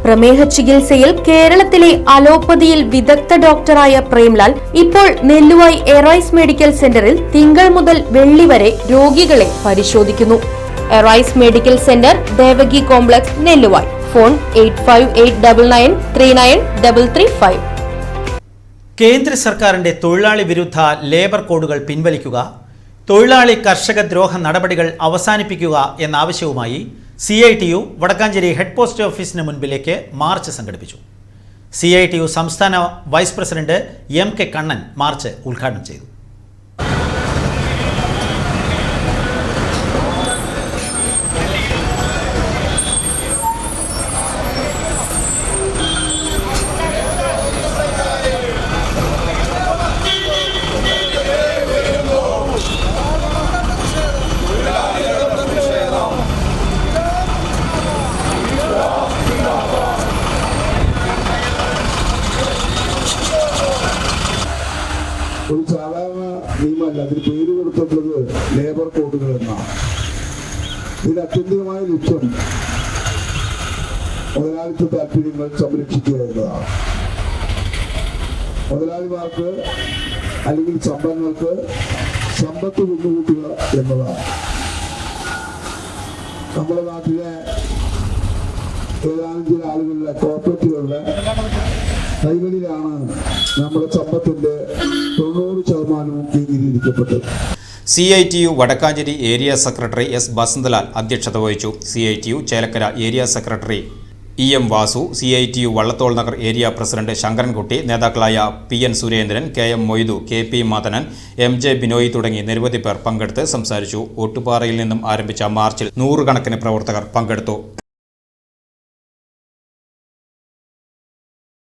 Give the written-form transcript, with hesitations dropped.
പ്രമേഹ ചികിത്സയിൽ കേരളത്തിലെ അലോപ്പതിയിൽ വിദഗ്ധ ഡോക്ടറായ പ്രേംലാൽ ഇപ്പോൾ നെല്ലുവായി എറൈസ് മെഡിക്കൽ സെന്ററിൽ തിങ്കൾ മുതൽ വെള്ളി വരെ രോഗികളെ പരിശോധിക്കുന്നു. Arise medical centre, Devaki complex, Nelluvayi. Phone 8589393335. കേന്ദ്ര സർക്കാരിന്റെ തൊഴിലാളി വിരുദ്ധ ലേബർ കോഡുകൾ പിൻവലിക്കുക, തൊഴിലാളി കർഷക ദ്രോഹ നടപടികൾ അവസാനിപ്പിക്കുക എന്ന ആവശ്യവുമായി CITU വടക്കാഞ്ചേരി ഹെഡ് പോസ്റ്റ് ഓഫീസിന് മുൻപിലേക്ക് മാർച്ച് സംഘടിപ്പിച്ചു. CITU സംസ്ഥാന vice president MK Kannan march ഉദ്ഘാടനം ചെയ്തു. ഒരു സാധാരണ നിയമമല്ല, അതിന് പേര് കൊടുത്തിട്ടുള്ളത് ലേബർ കോഡുകൾ എന്നാണ്. ഇതിന് അത്യന്തികമായ ലക്ഷ്യം മുതലാളിത്ത താല്പര്യങ്ങൾ സംരക്ഷിക്കുക എന്നതാണ്. മുതലാളിമാർക്ക് അല്ലെങ്കിൽ സമ്പന്നർക്ക് സമ്പത്ത് കൊണ്ടുകൂട്ടുക എന്നതാണ്. നമ്മുടെ നാട്ടിലെ ഏതാനും ചില ആളുകളുടെ കോർപ്പറേറ്റുകളുടെ കൈകളിലാണ് നമ്മുടെ സമ്പത്തിന്റെ 90% കേന്ദ്രീകരിക്കപ്പെട്ടത്. CITU Vadakkanchery area secretary S. Basanthalal അധ്യക്ഷത വഹിച്ചു. CITU Chelakkara area secretary EM Vasu, CITU Vallathol Nagar area president Sankarankutty, നേതാക്കളായ PN Surendran, KM Moidu, KP Madanan, MJ Binoy തുടങ്ങി നിരവധി പേർ പങ്കെടുത്ത് സംസാരിച്ചു. ഓട്ടുപാറയിൽ നിന്നും ആരംഭിച്ച മാർച്ചിൽ 100 കണക്കിന് പ്രവർത്തകർ പങ്കെടുത്തു.